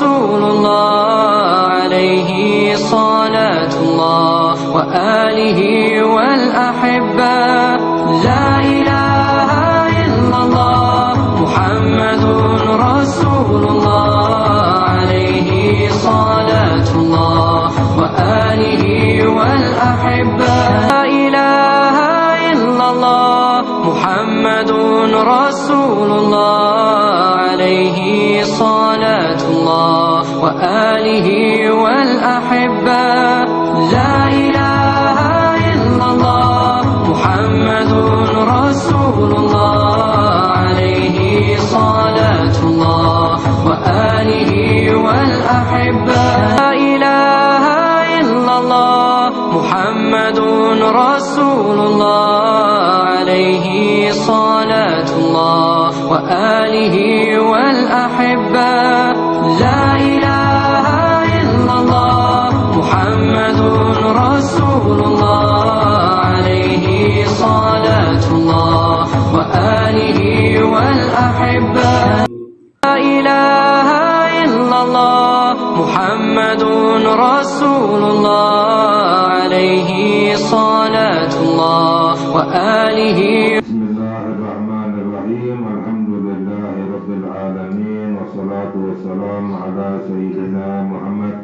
Rasulullah alaihi salatullah wa alihi wal ahibba. La ilaha illallah Muhammadun Rasulullah alaihi salatullah wa alihi wal ahibba. La ilaha illallah Muhammadun Rasulullah alaihi salatullah wa alihi wal ahibba. La ilaha illallah Muhammadun Rasulullah alaihi salatullah wa alihi wal ahibba. La ilaha illallah Muhammadun Rasulullah alaihi salatullah wa alihi wal ahibba. La ilaha illallah Muhammadun Rasulullah alaihi salatullah wa alihi wal ahibba. La ilaha illallah Muhammadun Rasulullah alaihi salatullah wa alihi. Bismillahirrahmanirrahim. Alhamdulillahi rabbil alamin. Wassalatu wassalamu ala sayyidina Muhammad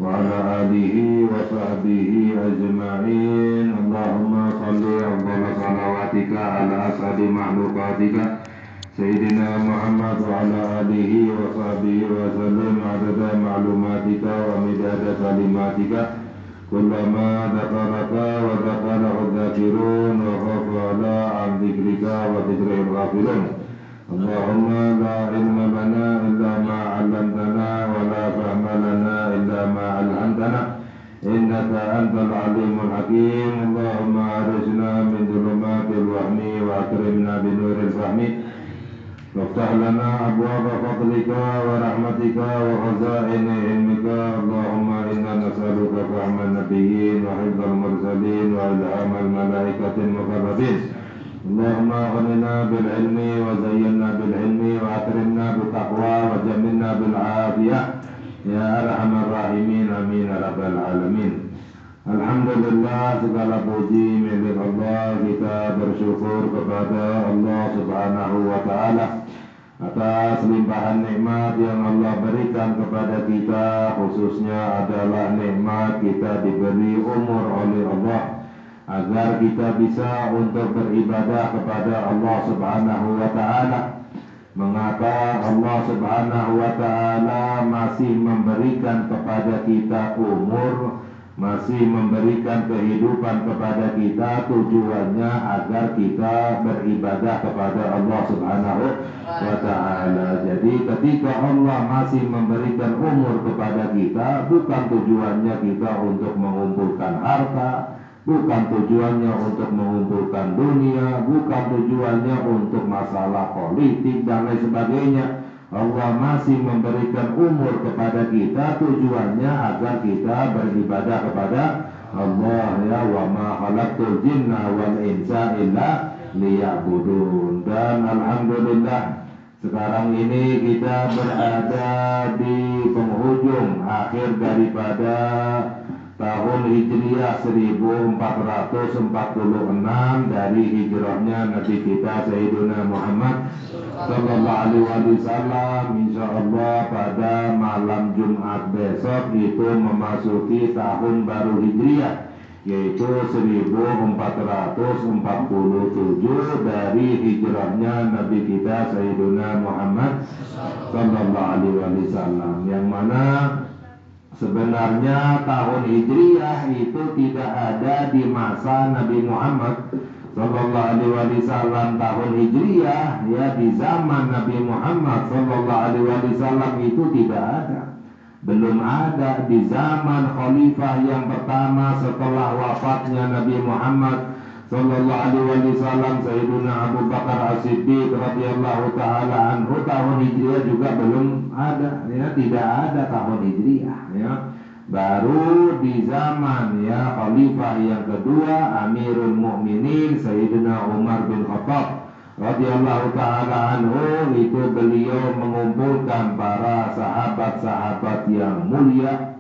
wa ala alihi wa sahbihi ajma'in. Allahumma salli ala salawatika ala asadi mahlukatika Sayyidina Muhammad wa ala alihi wa sahbihi wa sallam adada ma'lumatika wa midada kalimatika kullama dhakaraka wa dhakarahu dhakirun wa ghafala an dhikrika wa dhikrihil ghafilun. Allahumma la ilma lana illa ma'allamtana wa la fahma lana illa ma'allamtana innaka antal alimul hakim. Allahumma arijna min dhulumatil wahmi wa akrimna binuril fahmi وافتح لنا أبواب فضلك ورحمتك وخزائن علمك. اللهم إنا نسألك فهم النبيين وحفظ المرسلين وإلهام الملائكة المقربين. اللهم أغننا بالعلم وزينا بالعلم وأكرمنا بالتقوى وجملنا بالعافية يا أرحم الراحمين. آمين يا رب العالمين. Alhamdulillah, segala puji milik Allah. Kita bersyukur kepada Allah Subhanahu wa ta'ala atas limpahan nikmat yang Allah berikan kepada kita. Khususnya adalah nikmat kita diberi umur oleh Allah agar kita bisa untuk beribadah kepada Allah Subhanahu wa ta'ala. Mengapa Allah Subhanahu wa ta'ala masih memberikan kepada kita umur, masih memberikan kehidupan kepada kita? Tujuannya agar kita beribadah kepada Allah Subhanahu wa ta'ala. Jadi ketika Allah masih memberikan umur kepada kita, bukan tujuannya kita untuk mengumpulkan harta, bukan tujuannya untuk mengumpulkan dunia, bukan tujuannya untuk masalah politik dan lain sebagainya. Allah masih memberikan umur kepada kita tujuannya agar kita beribadah kepada Allah, ya, wa ma khalaqtul jinna wal insa illa liya'budun. Dan alhamdulillah sekarang ini kita berada di penghujung akhir daripada tahun Hijriah 1446 dari hijrahnya Nabi kita Sayyidina Muhammad Sallallahu Alaihi Wasallam. Insyaallah pada malam Jumat besok itu memasuki tahun baru Hijriah, yaitu 1447 dari hijrahnya Nabi kita Sayyidina Muhammad Sallallahu Alaihi Wasallam, yang mana sebenarnya tahun Hijriah itu tidak ada di masa Nabi Muhammad Sallallahu Alaihi Wasallam. Tahun Hijriah, ya, di zaman Nabi Muhammad Sallallahu Alaihi Wasallam itu tidak ada, belum ada di zaman khalifah yang pertama setelah wafatnya Nabi Muhammad Sallallahu Alaihi Wasallam, Sayyidina Abu Bakar As-Siddiq radhiyallahu taala anhu. Tahun Hijriah juga belum ada, ya, tidak ada tahun Hijriah, ya. Baru di zaman, ya, khalifah yang kedua Amirul Mukminin Sayyidina Umar bin Khattab radhiyallahu taala anhu, itu beliau mengumpulkan para sahabat-sahabat yang mulia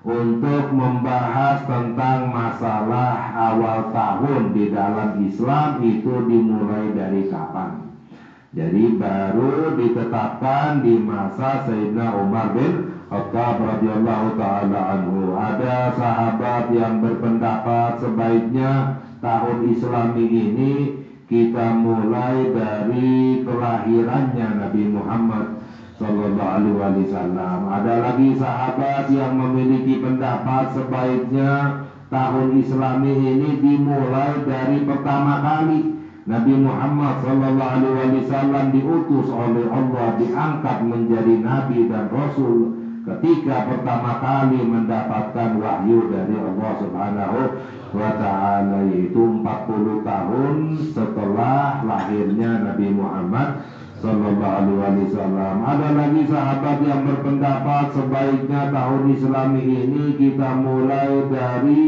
untuk membahas tentang masalah awal tahun di dalam Islam itu dimulai dari kapan. Jadi baru ditetapkan di masa Sayyidina Umar bin Khattab radhiyallahu taala anhu. Ada sahabat yang berpendapat sebaiknya tahun Islami ini kita mulai dari kelahirannya Nabi Muhammad sallallahu alaihi wasallam. Ada lagi sahabat yang memiliki pendapat sebaiknya tahun Islami ini dimulai dari pertama kali Nabi Muhammad sallallahu alaihi wasallam diutus oleh Allah, diangkat menjadi nabi dan rasul ketika pertama kali mendapatkan wahyu dari Allah Subhanahu wa taala, yaitu 40 tahun setelah lahirnya Nabi Muhammad sallallahu alaihi wasallam. Ada lagi sahabat yang berpendapat sebaiknya tahun Islami ini kita mulai dari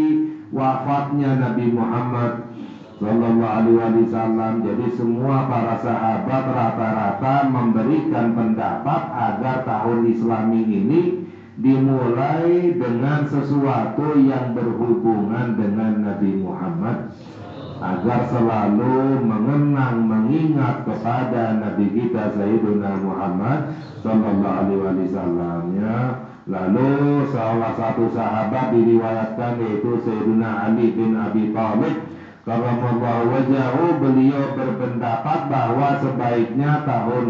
wafatnya Nabi Muhammad sallallahu alaihi wasallam. Jadi semua para sahabat rata-rata memberikan pendapat agar tahun Islami ini dimulai dengan sesuatu yang berhubungan dengan Nabi Muhammad, agar selalu mengingat kepada Nabi kita Sayyidina Muhammad sallallahu alaihi wasallam, ya. Lalu salah satu sahabat diriwayatkan yaitu Sayyidina Ali bin Abi Thalib karramallahu wajhahu, beliau berpendapat bahwa sebaiknya tahun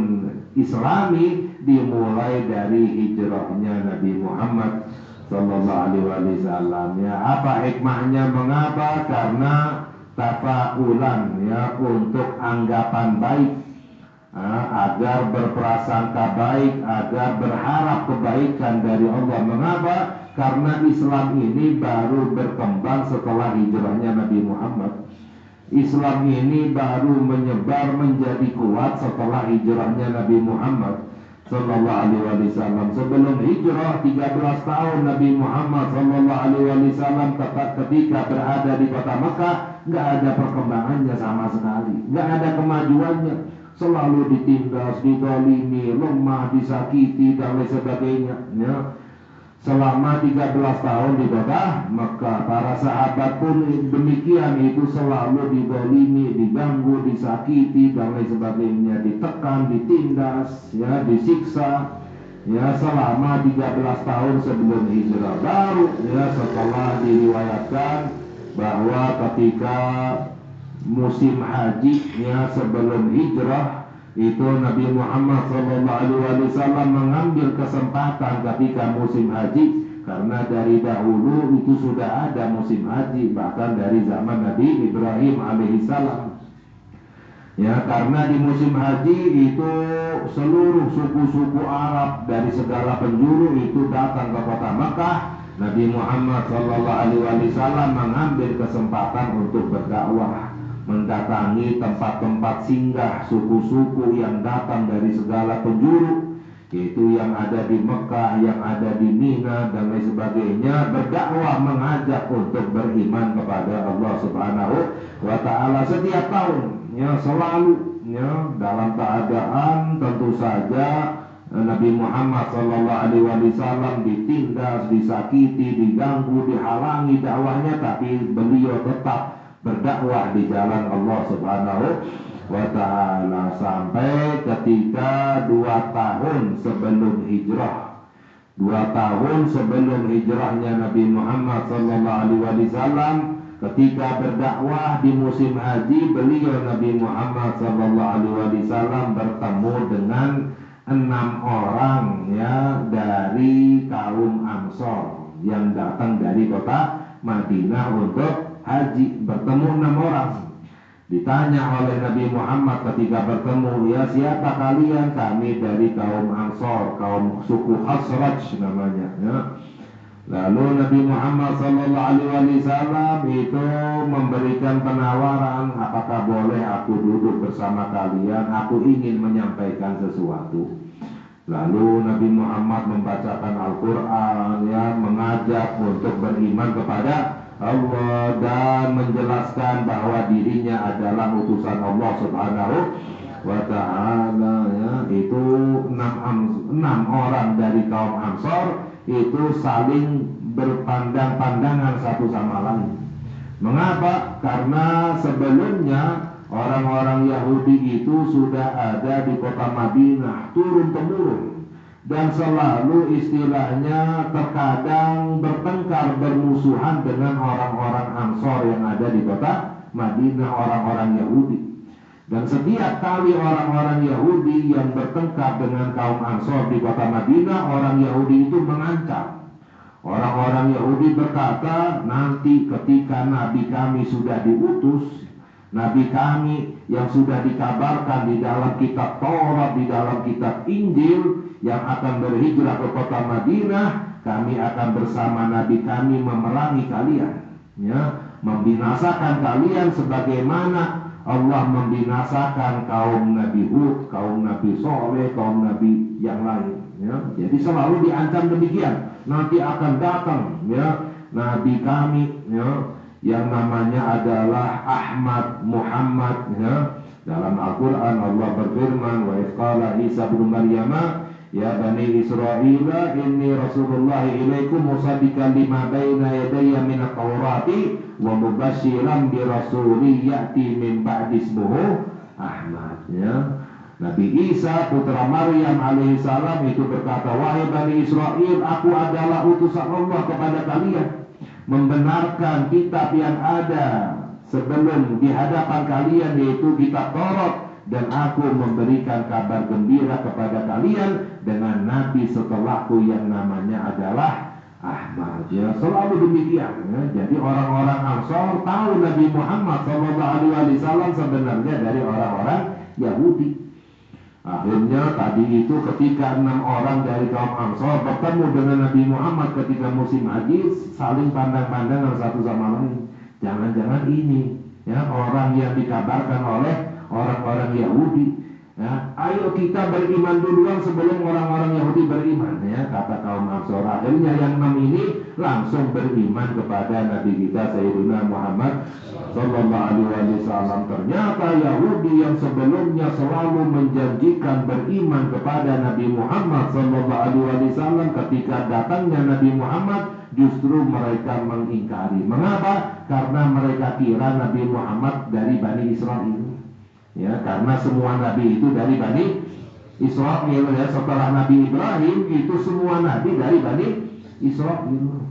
Islami dimulai dari hijrahnya Nabi Muhammad sallallahu alaihi wasallam, ya. Apa hikmahnya? Mengapa? Karena tafaulan, ya, untuk anggapan baik, agar berprasangka baik, agar berharap kebaikan dari Allah. Mengapa? Karena Islam ini baru berkembang setelah hijrahnya Nabi Muhammad. Islam ini baru menyebar menjadi kuat setelah hijrahnya Nabi Muhammad sallallahu alaihi wasallam. Sebelum hijrah 13 tahun Nabi Muhammad sallallahu alaihi wasallam ketika berada di kota Mekah, nggak ada perkembangannya sama sekali, nggak ada kemajuannya, selalu ditindas, didolimi, lemah, disakiti dan lain sebagainya, ya. Selama 13 tahun di kota Mekah, para sahabat pun demikian, itu selalu didolimi, diganggu, disakiti dan lain sebagainya, ditekan, ditindas, ya, disiksa, ya, selama 13 tahun sebelum hijrah. Baru, ya, setelah diriwayatkan bahwa ketika musim haji, ya, sebelum hijrah itu Nabi Muhammad SAW mengambil kesempatan ketika musim haji, karena dari dahulu itu sudah ada musim haji, bahkan dari zaman Nabi Ibrahim alaihissalam, ya. Karena di musim haji itu seluruh suku-suku Arab dari segala penjuru itu datang ke kota Mekah. Nabi Muhammad SAW mengambil kesempatan untuk berdakwah, mendatangi tempat-tempat singgah suku-suku yang datang dari segala penjuru, yaitu yang ada di Mekah, yang ada di Mina dan lain sebagainya, berdakwah, mengajak untuk beriman kepada Allah Subhanahu wa taala setiap tahun, ya, selalu, ya, dalam keadaan tentu saja Nabi Muhammad SAW ditindas, disakiti, diganggu, dihalangi dakwahnya, tapi beliau tetap berdakwah di jalan Allah Subhanahu wa taala sampai ketika 2 tahun sebelum hijrah. 2 tahun sebelum hijrahnya Nabi Muhammad SAW, ketika berdakwah di musim haji, beliau Nabi Muhammad SAW bertemu dengan 6 orang, ya, dari kaum Ansor yang datang dari kota Madinah untuk haji. Bertemu 6 orang. Ditanya oleh Nabi Muhammad ketika bertemu, ya, siapa kalian? Kami dari kaum Ansor, kaum suku Khazraj namanya, ya. Lalu Nabi Muhammad SAW itu memberikan penawaran, apakah boleh aku duduk bersama kalian? Aku ingin menyampaikan sesuatu. Lalu Nabi Muhammad membacakan Al-Quran, ya, mengajak untuk beriman kepada Allah dan menjelaskan bahwa dirinya adalah utusan Allah Subhanahu wa ta'ala, ya. Itu enam orang dari kaum Ansor itu saling berpandang-pandangan satu sama lain. Mengapa? Karena sebelumnya orang-orang Yahudi itu sudah ada di kota Madinah turun-temurun, dan selalu istilahnya terkadang bertengkar bermusuhan dengan orang-orang Ansor yang ada di kota Madinah, orang-orang Yahudi. Dan setiap kali orang-orang Yahudi yang bertengkar dengan kaum Ansor di kota Madinah, orang Yahudi itu mengancam. Orang-orang Yahudi berkata, nanti ketika Nabi kami sudah diutus, Nabi kami yang sudah dikabarkan di dalam kitab Taurat, di dalam kitab Injil, yang akan berhijrah ke kota Madinah, kami akan bersama Nabi kami memerangi kalian, ya, membinasakan kalian sebagaimana Allah membinasakan kaum Nabi Hud, kaum Nabi Soleh, kaum Nabi yang lain, ya. Jadi selalu diancam demikian. Nanti akan datang, ya, Nabi kami, ya, yang namanya adalah Ahmad Muhammad, ya. Dalam Al-Quran Allah berfirman, wa qala Isa bin Maryam, ya bani Israil, inni Rasulullah ilaikum musaddiqan lima baina yadayya min at-taurati wa mubasysyiran bi rasulin ya'ti min ba'di ismuhu Ahmad, ya. Nabi Isa putra Maryam alaihissalam itu berkata, wahai Bani Israel, aku adalah utusan Allah kepada kalian, membenarkan kitab yang ada sebelum di hadapan kalian, yaitu kitab Taurat, dan aku memberikan kabar gembira kepada kalian dengan Nabi setelahku yang namanya adalah Ahmad, ya. Selalu demikian, ya. Jadi orang-orang Ansor tahu Nabi Muhammad SAW sebenarnya dari orang-orang Yahudi. Akhirnya tadi itu ketika 6 orang dari kaum Ansor bertemu dengan Nabi Muhammad ketika musim haji, saling pandang-pandangan satu sama lain. Jangan-jangan ini, ya, orang yang dikabarkan oleh orang-orang Yahudi, ya. Ayo kita beriman duluan sebelum orang-orang Yahudi beriman, ya, kata kaum Ansor. Akhirnya yang 6 ini langsung beriman kepada Nabi kita Sayyidina Muhammad Sallallahu Alaihi Wasallam. Ternyata Yahudi yang sebelumnya selalu menjanjikan beriman kepada Nabi Muhammad Sallallahu Alaihi Wasallam, ketika datangnya Nabi Muhammad justru mereka mengingkari. Mengapa? Karena mereka kira Nabi Muhammad dari Bani Israel, ya, karena semua Nabi itu dari Bani Israel, ya. Setelah Nabi Ibrahim itu semua Nabi dari Bani Israel.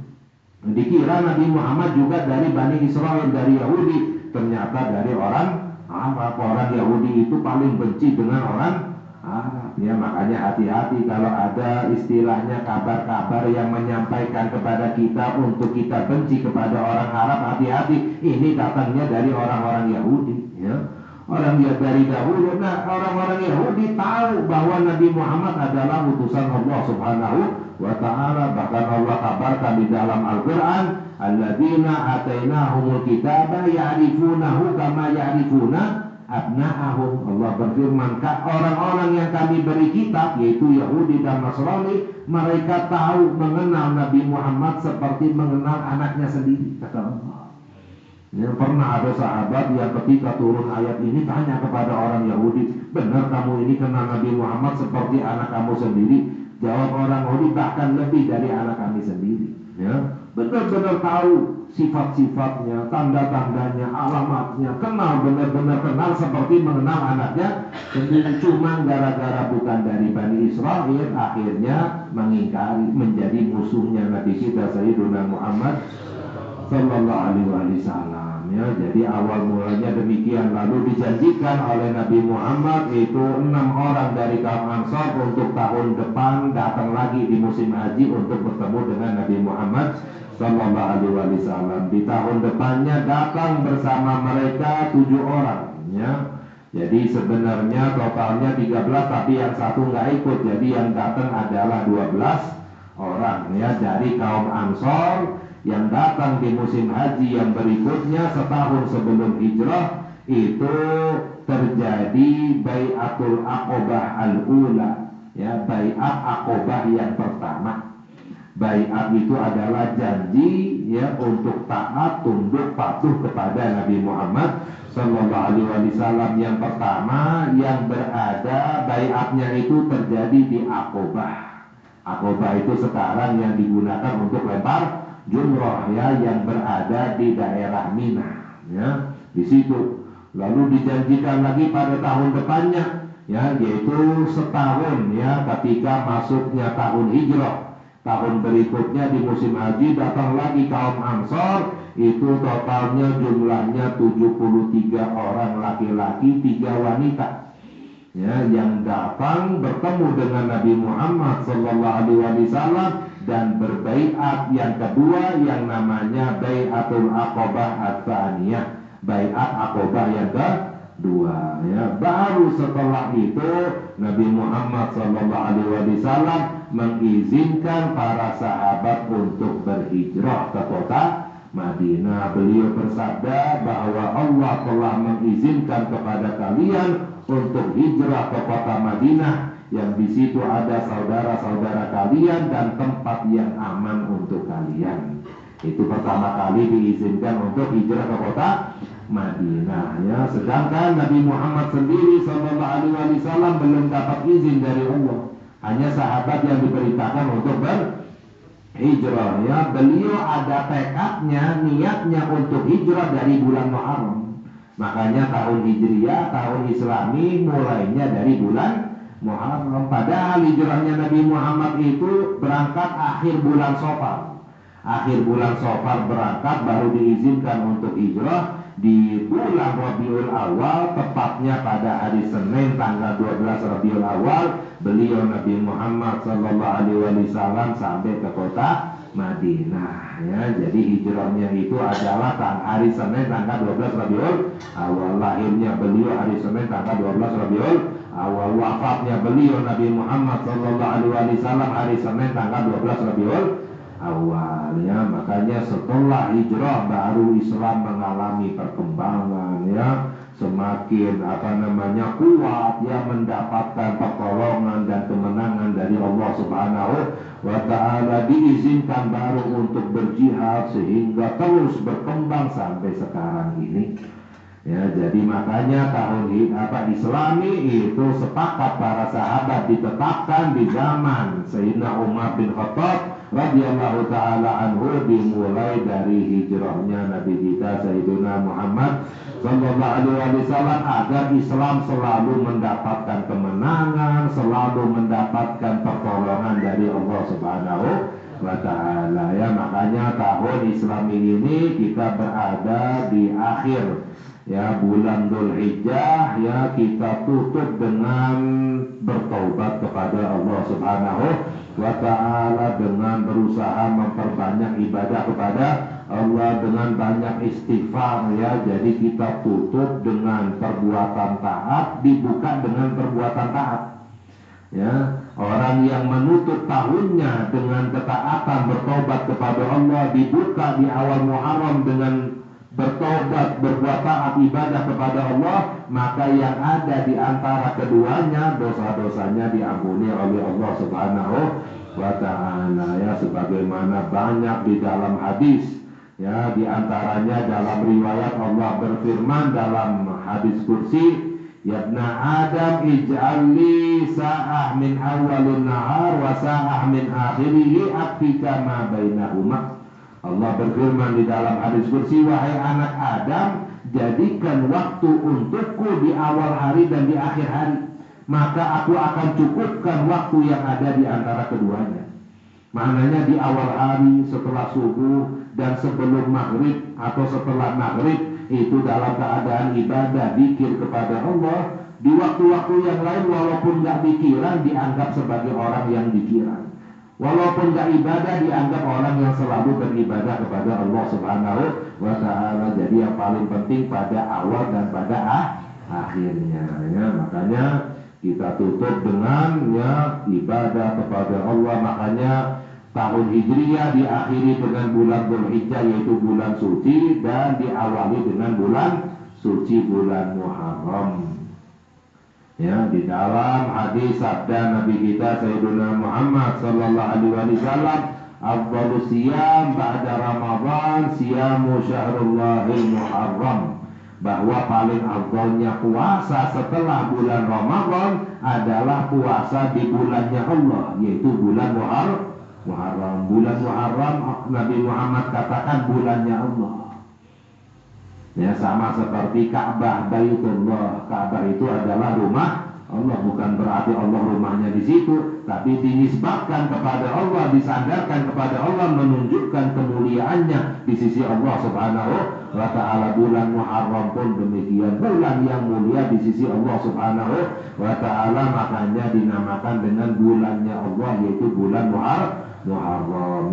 Dikira Nabi Muhammad juga dari Bani Israel, dari Yahudi. Ternyata dari orang Arab. Orang Yahudi itu paling benci dengan orang Arab, ya. Makanya hati-hati kalau ada istilahnya kabar-kabar yang menyampaikan kepada kita untuk kita benci kepada orang Arab. Hati-hati, ini datangnya dari orang-orang Yahudi, ya. Orang yang dari dahulu. Nah, orang-orang Yahudi tahu bahwa Nabi Muhammad adalah utusan Allah Subhanahu wa ta'ala. Bahkan Allah kabarkan di dalam Al-Quran, alladzina atainahumul kitaba ya'rifunahu kama ya'rifuna abna'ahum. Allah berfirman, orang-orang yang kami beri kitab, yaitu Yahudi dan Nasrani, mereka tahu mengenal Nabi Muhammad seperti mengenal anaknya sendiri, kata Allah. Ya, pernah ada sahabat yang ketika turun ayat ini tanya kepada orang Yahudi, benar kamu ini kenal Nabi Muhammad seperti anak kamu sendiri? Jawab orang Yahudi, bahkan lebih dari anak kami sendiri, ya. Benar-benar tahu sifat-sifatnya, tanda-tandanya, alamatnya, kenal, benar-benar kenal seperti mengenal anaknya sendiri. Cuma gara-gara bukan dari Bani Israel, akhirnya mengingkari, menjadi musuhnya Nabi kita Sayyidina Muhammad Sallallahu Alaihi Wasallam, ya. Jadi awal mulanya demikian. Lalu dijanjikan oleh Nabi Muhammad itu 6 orang dari kaum Ansor untuk tahun depan datang lagi di musim haji untuk bertemu dengan Nabi Muhammad Sallallahu Alaihi Wasallam. Di tahun depannya datang bersama mereka 7 orang, ya. Jadi sebenarnya totalnya 13, tapi yang satu nggak ikut. Jadi yang datang adalah 12 orang, ya, dari kaum Ansor yang datang di musim haji yang berikutnya setahun sebelum hijrah. Itu terjadi Bai'atul Aqobah al-Ula, ya, Bai'at Aqobah yang pertama. Baiat itu adalah janji ya untuk taat, tunduk, patuh kepada Nabi Muhammad Sallallahu Alaihi Wasallam. Yang pertama yang berada baiatnya itu terjadi di Aqobah. Aqobah itu sekarang yang digunakan untuk lempar jumroh ya, yang berada di daerah Mina ya, di situ. Lalu dijanjikan lagi pada tahun depannya ya, yaitu setahun ya, ketika masuknya tahun hijrah. Tahun berikutnya di musim haji datang lagi kaum Ansor, itu totalnya jumlahnya 73 orang laki-laki, 3 wanita ya, yang datang bertemu dengan Nabi Muhammad sallallahu alaihi wasallam dan berbaiat yang kedua yang namanya Baiatul Aqobah Ats-Tsaniyah, baiat Aqobah yang kedua ya. Baru setelah itu Nabi Muhammad sallallahu alaihi wasallam mengizinkan para sahabat untuk berhijrah ke kota Madinah. Beliau bersabda bahwa Allah telah mengizinkan kepada kalian untuk hijrah ke kota Madinah, yang di situ ada saudara-saudara kalian dan tempat yang aman untuk kalian. Itu pertama kali diizinkan untuk hijrah ke kota Madinah ya. Sedangkan Nabi Muhammad sendiri sallallahu alaihi wasallam belum dapat izin dari Allah. Hanya sahabat yang diperintahkan untuk berhijrah ya. Beliau ada tekadnya, niatnya untuk hijrah dari bulan Muharram. Makanya tahun Hijriah, tahun Islami mulainya dari bulan Muharram. Padahal hijrahnya Nabi Muhammad itu berangkat akhir bulan Safar. Akhir bulan Safar berangkat, baru diizinkan untuk hijrah di bulan Rabiul Awal, tepatnya pada hari Senin tanggal 12 Rabiul Awal, beliau Nabi Muhammad sallallahu alaihi wasallam sampai ke kota Madinah ya. Jadi hijrahnya itu adalah hari Senin tanggal 12 Rabiul Awal, lahirnya beliau hari Senin tanggal 12 Rabiul Awal, wafatnya beliau Nabi Muhammad sallallahu alaihi wasallam hari Senin tanggal 12 Rabiul Awal ya. Makanya setelah hijrah baru Islam mengalami perkembangan ya, semakin kuat ya, mendapatkan pertolongan dan kemenangan dari Allah Subhanahu wa taala. Diizinkan baru untuk berjihad sehingga terus berkembang sampai sekarang ini ya. Jadi makanya tahun Islami itu sepakat para sahabat ditetapkan di zaman Sayyidina Umar bin Khattab radhiyallahu taala anhu, dimulai dari hijrahnya Nabi kita Sayyidina Muhammad sallallahu alaihi wasallam, agar Islam selalu mendapatkan kemenangan, selalu mendapatkan pertolongan dari Allah Subhanahu wa taala ya. Makanya tahun Islami ini kita berada di akhir ya bulan Dzulhijjah ya, kita tutup dengan bertaubat kepada Allah Subhanahu wa taala, dengan berusaha memperbanyak ibadah kepada Allah, dengan banyak istighfar ya. Jadi kita tutup dengan perbuatan taat, dibuka dengan perbuatan taat ya. Orang yang menutup tahunnya dengan ketaatan bertobat kepada Allah, dibuka di awal Muharram dengan bertobat, berbuat taat ibadah kepada Allah, maka yang ada di antara keduanya dosa-dosanya diampuni oleh Allah Subhanahu wa taala ya. Sebagaimana banyak di dalam hadis ya, di antaranya dalam riwayat Allah berfirman dalam hadis kursi, ya ibna Adam ij'alli sa'ah min awalin nahar wa sa'ah min akhirihi akfika ma bainahuma. Allah berfirman di dalam hadis kursi, wahai anak Adam, jadikan waktu untukku di awal hari dan di akhir hari, maka aku akan cukupkan waktu yang ada di antara keduanya. Maknanya di awal hari setelah subuh dan sebelum maghrib atau setelah maghrib itu dalam keadaan ibadah, zikir kepada Allah. Di waktu-waktu yang lain walaupun gak pikiran dianggap sebagai orang yang pikiran, walaupun gak ibadah dianggap orang yang selalu beribadah kepada Allah Subhanahu wa taala. Jadi yang paling penting pada awal dan pada akhirnya ya. Makanya kita tutup dengan ya ibadah kepada Allah. Makanya tahun Hijriah diakhiri dengan bulan Dzulhijjah, yaitu bulan suci, dan diawali dengan bulan suci, bulan Muharram. Ya, di dalam hadis sabda Nabi kita Sayyidina Muhammad sallallahu alaihi wasallam, afdhalus siyam ba'da Ramadan siyamu syahrullahil muharram, bahwa paling afdalnya puasa setelah bulan Ramadan adalah puasa di bulannya Allah, yaitu bulan Muharram. Bulan Muharram Nabi Muhammad katakan bulannya Allah. Ya, sama seperti Ka'bah, Baitullah. Ka'bah itu adalah rumah Allah, bukan berarti Allah rumahnya di situ, tapi dinisbatkan kepada Allah, disandarkan kepada Allah, menunjukkan kemuliaannya di sisi Allah Subhanahu wa ta'ala. Bulan Muharram pun demikian, bulan yang mulia di sisi Allah Subhanahu wa ta'ala, makanya dinamakan dengan bulannya Allah, yaitu bulan Muharram.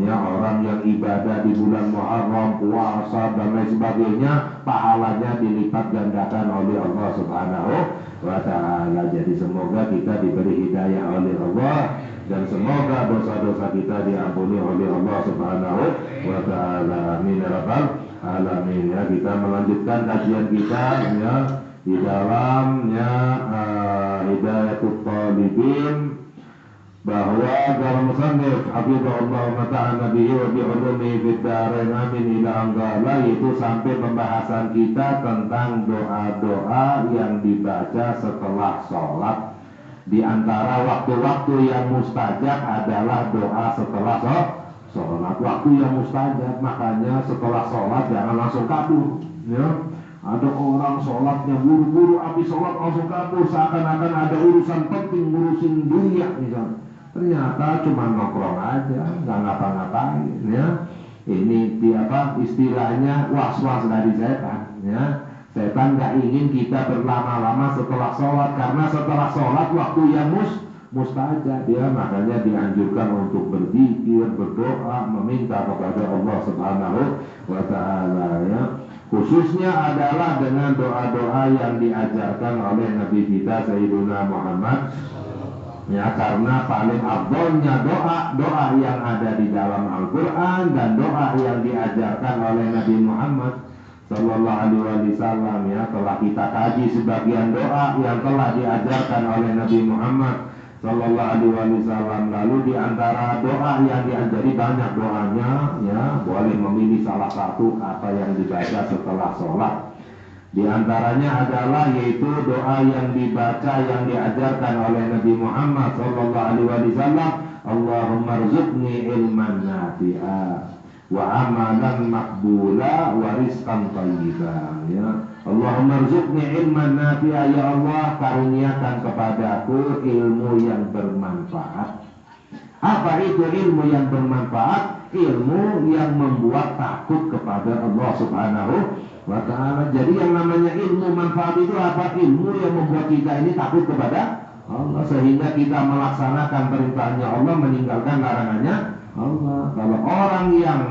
Ya, orang yang ibadah di bulan Muharram, puasa dan lain sebagainya, pahalanya dilipat gandakan oleh Allah Subhanahu wa ta'ala. Jadi semoga kita diberi hidayah oleh Allah, dan semoga dosa-dosa kita diampuni oleh Allah Subhanahu wa ta'ala. Amin ya rabbal alamin. Ya, kita melanjutkan kajian kita ya di dalamnya Hidayatul Talibin, bahwa dalam musannif hafizahullah ta'ala bihi wa bi'ulumi fid darain amin ila anggala, yaitu sampai pembahasan kita tentang doa-doa yang dibaca setelah sholat. Di antara waktu-waktu yang mustajab adalah doa setelah sholat. Waktu yang mustajab, makanya setelah sholat jangan langsung kabur ya. Ada orang sholatnya buru-buru, habis sholat langsung kabur, seakan-akan ada urusan penting, ngurusin dunia misalnya. Ternyata cuma nongkrong aja, nggak ngapa-ngapain ya. Ini istilahnya was-was dari setan ya. Setan nggak ingin kita berlama-lama setelah sholat, karena setelah sholat waktu yang mustajab ya. Makanya dianjurkan untuk berzikir, berdoa, meminta kepada Allah Subhanahu wa ta'ala ya. Khususnya adalah dengan doa-doa yang diajarkan oleh Nabi kita Sayyiduna Muhammad ya, karena paling afdolnya doa yang ada di dalam Al-Quran dan doa yang diajarkan oleh Nabi Muhammad Sallallahu Alaihi Wasallam ya. Telah kita kaji sebagian doa yang telah diajarkan oleh Nabi Muhammad Sallallahu Alaihi Wasallam. Lalu di antara doa yang diajari banyak doanya ya, boleh memilih salah satu apa yang dibaca setelah sholat. Di antaranya adalah yaitu doa yang dibaca yang diajarkan oleh Nabi Muhammad sallallahu alaihi wasallam, Allahumma rzuqni ilman nafi'a wa amalan maqbula wa rizqan thayyiban ya. Allahumma rzuqni ilman nafi'a, ya Allah karuniakan kepadaku ilmu yang bermanfaat. Apa itu ilmu yang bermanfaat? Ilmu yang membuat takut kepada Allah Subhanahu wa ta'ala. Jadi yang namanya ilmu manfaat itu apa? Ilmu yang membuat kita ini takut kepada Allah, sehingga kita melaksanakan perintahnya Allah, meninggalkan larangannya Allah. Kalau orang yang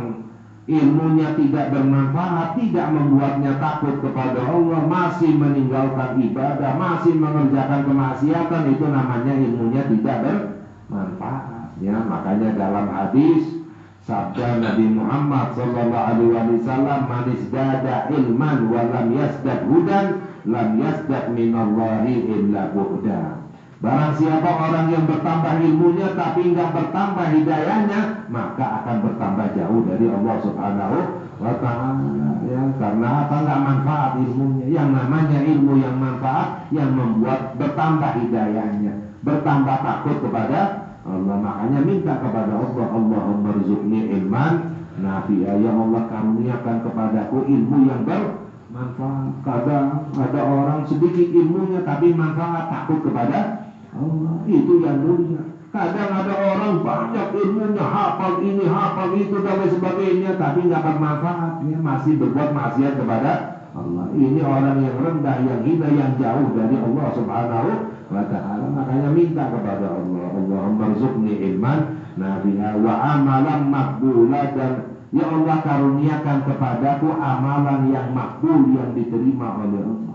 ilmunya tidak bermanfaat, tidak membuatnya takut kepada Allah, masih meninggalkan ibadah, masih mengerjakan kemaksiatan, itu namanya ilmunya tidak bermanfaat ya. Makanya dalam hadis sabda Nabi Muhammad sallallahu alaihi wasallam, man izdada ilman wa lam yazdad hudan lam yazdad minallahi illa bu'da. Barang siapa orang yang bertambah ilmunya tapi enggak bertambah hidayahnya, maka akan bertambah jauh dari Allah Subhanahu wa ta'ala ya. Karena apa? Enggak manfaat ilmunya. Yang namanya ilmu yang manfaat yang membuat bertambah hidayahnya, bertambah takut kepada Allah. Makanya minta kepada Allah, Allahumma rzuqni ilman nafi'a, ya Allah karuniakan kepadaku ilmu yang bermanfaat. Kadang ada orang sedikit ilmunya tapi manfaat, takut kepada Allah, itu yang mulia. Kadang ada orang banyak ilmunya, hafal ini, hafal itu dan lain sebagainya, tapi nggak bermanfaat ya, masih berbuat maksiat kepada Allah. Ini orang yang rendah, yang hina, yang jauh dari Allah Subhanahu wa ta'ala. Makanya minta kepada Allah, Allahumma rzuqni ilman nafi'a wa amalan maqbula, dan ya Allah karuniakan kepadaku amalan yang makbul, yang diterima oleh Allah.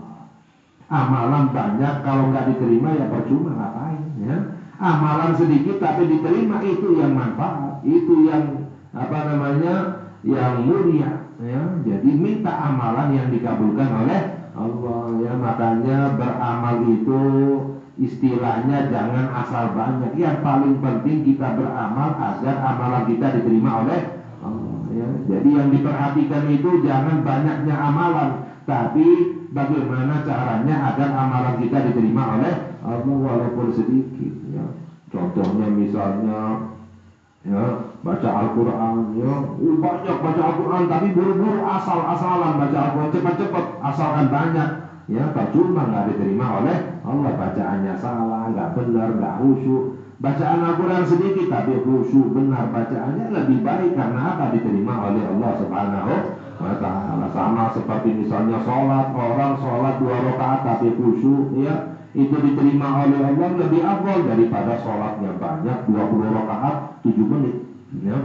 Amalan banyak kalau nggak diterima ya percuma, ngapain ya. Amalan sedikit tapi diterima, itu yang manfaat, itu yang yang mulia ya. Jadi minta amalan yang dikabulkan oleh Allah ya. Makanya beramal itu istilahnya jangan asal banyak. Yang paling penting kita beramal agar amalan kita diterima oleh Allah, ya. Jadi yang diperhatikan itu jangan banyaknya amalan, tapi bagaimana caranya agar amalan kita diterima oleh Allah walaupun sedikit, ya. Contohnya misalnya, ya, baca Al-Quran, ya, banyak baca Al-Quran tapi buru-buru asal-asalan baca Al-Quran, cepat-cepat asalkan banyak, ya, percuma, nggak diterima oleh Allah. Bacaannya salah, nggak benar, nggak khusyuk. Bacaan Al-Quran sedikit tapi khusyuk benar bacaannya lebih baik, karena apa? Diterima oleh Allah Subhanahu wa ta'ala. Sama seperti misalnya sholat, orang sholat 2 rakaat tapi khusyuk, ya, itu diterima oleh Allah lebih afdal daripada sholatnya banyak 20 rakaat 7 menit, ya.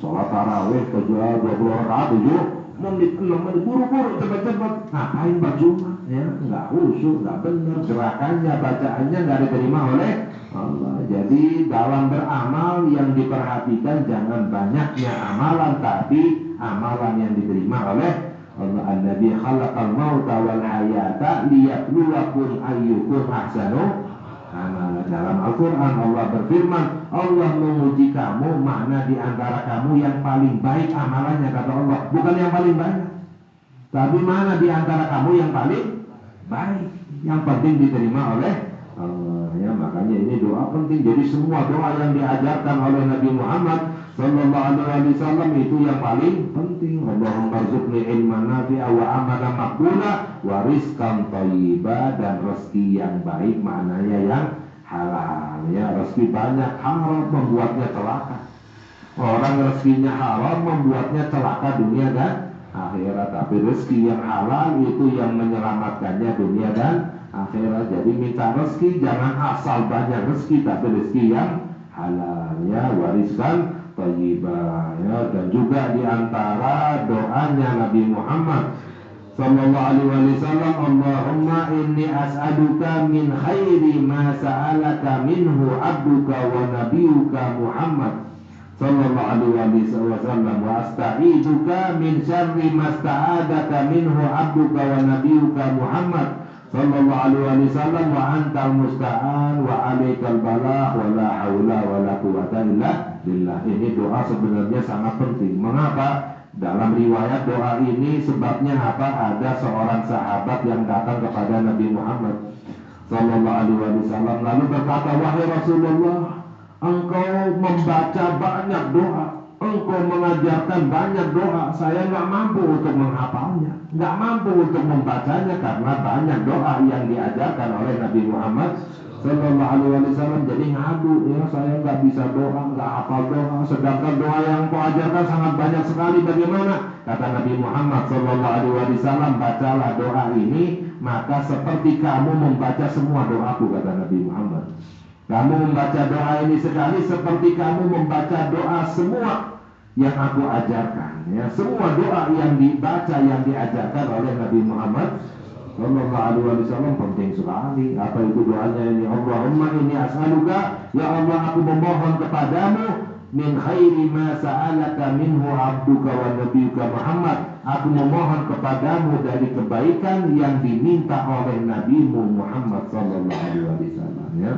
Sholat tarawih 20 rakaat 7 menit, 6 menit, buru-buru cepat-cepat, ngapain? Percuma, ya, nggak khusyuk, nggak benar gerakannya, bacaannya nggak diterima oleh Allah. Jadi dalam beramal yang diperhatikan jangan banyaknya amalan, tapi amalan yang diterima oleh Allah. An-Nabi khalaqal mauta wal hayata liyabluwakum ayyukum ahsanu amala. Dalam Al-Quran Allah berfirman, Allah menguji kamu, mana di antara kamu yang paling baik amalannya, kata Allah. Bukan yang paling banyak, tapi mana di antara kamu yang paling baik. Yang penting diterima oleh Allah, ya. Makanya ini doa penting. Jadi semua doa yang diajarkan oleh Nabi Muhammad Sallallahu Alaihi Wasallam itu yang paling penting. Allahumma rzuqni ilman nafi'a wa amalan maqbula wa rizqan thayyiba, dan rezeki yang baik maknanya yang halal, ya. Rezeki banyak haram membuatnya celaka. Orang rezekinya haram membuatnya celaka dunia dan akhirat. Tapi rezeki yang halal itu yang menyelamatkannya dunia dan akhirat. Jadi minta rezeki jangan asal banyak rezeki, tapi rezeki yang halal, ya, wariskan thayyibah, ya. Dan juga diantara doanya Nabi Muhammad Sallallahu Alaihi Wasallam, Allahumma inni as'aluka min khairi ma sa'alaka minhu abduka wa nabiyuka Muhammad Sallallahu Alaihi Wasallam, wa asta'iduka min syarri ma sta'adaka minhu abduka wa nabiyuka Muhammad Sallallahu Alaihi Wasallam, wa antal musta'an wa alaikal balagh wa la haula wa la quwwata illa billah. Ini doa sebenarnya sangat penting. Mengapa? Dalam riwayat doa ini sebabnya apa? Ada seorang sahabat yang datang kepada Nabi Muhammad Sallallahu Alaihi Wasallam lalu berkata, wahai Rasulullah, engkau membaca banyak doa, engkau mengajarkan banyak doa, saya nggak mampu untuk menghafalnya, nggak mampu untuk membacanya, karena banyak doa yang diajarkan oleh Nabi Muhammad Sallallahu Alaihi Wasallam. Jadi ngadu, ya, saya nggak bisa doa, nggak hafal doa, sedangkan doa yang kau ajarkan sangat banyak sekali. Bagaimana? Kata Nabi Muhammad Sallallahu Alaihi Wasallam, bacalah doa ini, maka seperti kamu membaca semua doaku, kata Nabi Muhammad. Kamu membaca doa ini sekali seperti kamu membaca doa semua yang aku ajarkan, ya. Semua doa yang dibaca, yang diajarkan oleh Nabi Muhammad Sallallahu Alaihi Wasallam penting sekali. Apa itu doanya ini? Allahumma inni as'aluka, ya Allah, aku memohon kepadamu, min khairi ma sa'alaka minhu abduka wa nabiyuka Muhammad, aku memohon kepadamu dari kebaikan yang diminta oleh Nabimu Muhammad Sallallahu Alaihi Wasallam, ya.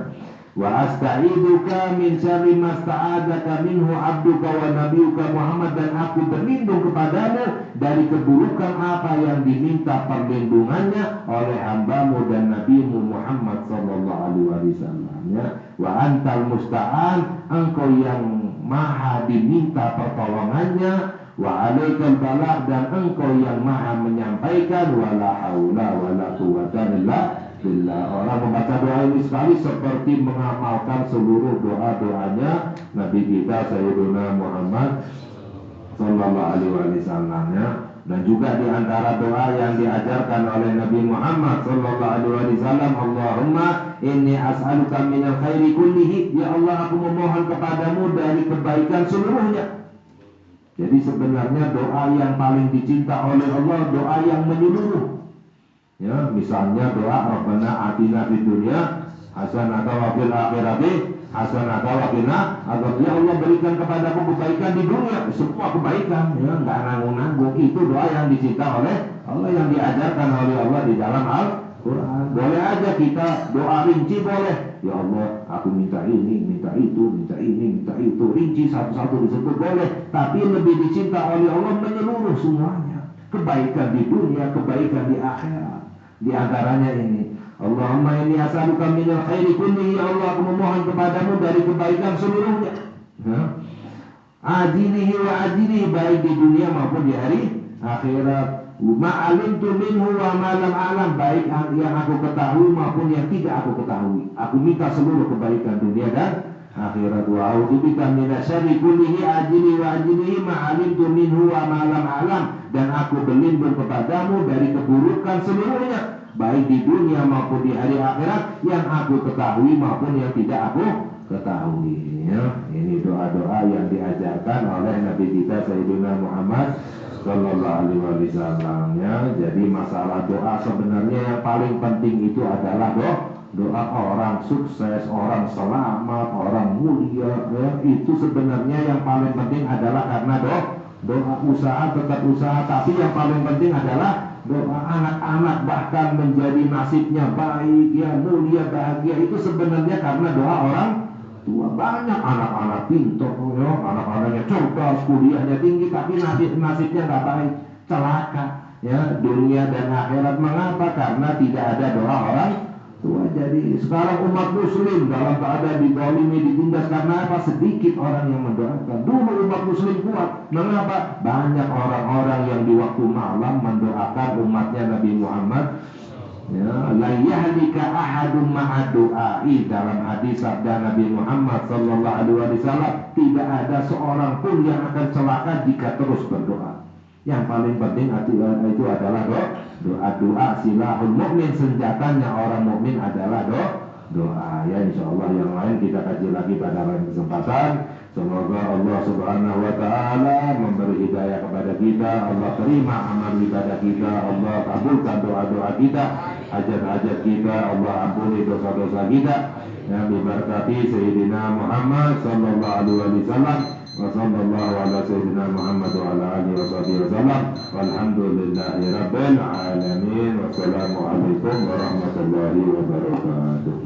Wa asta'iduka min syarri ma sta'adaka minhu abduka wa nabiyuka Muhammad, dan aku berlindung kepadamu dari keburukan apa yang diminta perlindungannya oleh hambamu dan nabimu Muhammad Sallallahu Alaihi Wasallam, ya. Wa antal musta'an, engkau yang maha diminta pertolongannya, wa alaikal balagh, dan engkau yang maha menyampaikan, wala haula wala quwwata illa billah. Orang membaca doa ini sekali seperti mengamalkan seluruh doa-doanya Nabi kita Sayyiduna Muhammad Sallallahu Alaihi Wasallam, ya. Dan juga di antara doa yang diajarkan oleh Nabi Muhammad Sallallahu Alaihi Wasallam, Allahumma inni as'aluka minal khairi kullihi, ya Allah, aku memohon kepadamu dari kebaikan seluruhnya. Jadi sebenarnya doa yang paling dicinta oleh Allah doa yang menyeluruh, ya. Misalnya doa Rabbana atina fid dunya hasanatan wa fil akhirati hasanatan wa qina adzabannar. Ya Allah, berikan kepadaku kebaikan di dunia, semua kebaikan, ya, enggak nanggung-nanggung. Itu doa yang dicinta oleh Allah, yang diajarkan oleh Allah di dalam Quran. Boleh aja kita doa rinci, boleh. Ya Allah, aku minta ini, minta itu, minta ini, minta itu. Rinci satu-satu disebut boleh. Tapi lebih dicinta oleh Allah menyeluruh semuanya. Kebaikan di dunia, kebaikan di akhirat. Di antaranya ini, Allahumma inni as'aluka minal khairi kullihi. Ya Allah, aku memohon kepadamu dari kebaikan seluruhnya. Ajilihi wa ajilihi, baik di dunia maupun di hari akhirat. Ma'alimtu minhu wa ma'lam a'lam, baik yang aku ketahui maupun yang tidak aku ketahui. Aku minta seluruh kebaikan dunia dan akhirat. Wa a'udzubika minasyarri kullihi ajili wa ajilihi ma'alimtu minhu wa ma'lam a'lam, dan aku berlindung kepadamu dari keburukan seluruhnya, baik di dunia maupun di hari akhirat, yang aku ketahui maupun yang tidak aku ketahui. Ya, ini doa-doa yang diajarkan oleh Nabi kita Sayyidina Muhammad Sallallahu Alaihi Wasallam. Ya, jadi masalah doa sebenarnya yang paling penting itu adalah doa orang sukses, orang selamat, orang mulia. Ya, itu sebenarnya yang paling penting adalah karena doa usaha tetap usaha, tapi yang paling penting adalah doa anak-anak bahkan menjadi nasibnya baik, ya mulia, bahagia, itu sebenarnya karena doa orang tua. Banyak anak-anak pintar, ya, anak-anaknya cerdas, kuliahnya tinggi, tapi nasibnya nggak baik, celaka, ya dunia dan akhirat. Mengapa? Karena tidak ada doa orang tua. Jadi sekarang umat muslim dalam keadaan dizalimi, ditindas karena apa? Sedikit orang yang mendoakan. Dulu umat muslim kuat. Mengapa? Banyak orang-orang yang di waktu malam mendoakan umatnya Nabi Muhammad. Ya, la yahlika ahadun ma'a du'ai, dalam hadis sabda Nabi Muhammad sallallahu alaihi wasallam, tidak ada seorang pun yang akan celaka jika terus berdoa. Yang paling penting itu adalah doa silahul mukmin, senjatanya orang mukmin adalah doa. Ya, insyaallah yang lain kita kaji lagi pada lain kesempatan. Semoga Allah Subhanahu wa taala memberi hidayah kepada kita, Allah terima amal ibadah kita, Allah kabulkan doa-doa kita, hajat-hajat kita, Allah ampuni dosa-dosa kita. Ya, bibarakati Sayyidina Muhammad sallallahu alaihi wasallam. Wa sallallahu ala Sayyidina Muhammad wa ala alihi wasallam. Walhamdulillahi rabbil alamin. Wassalamualaikum warahmatullahi wabarakatuh.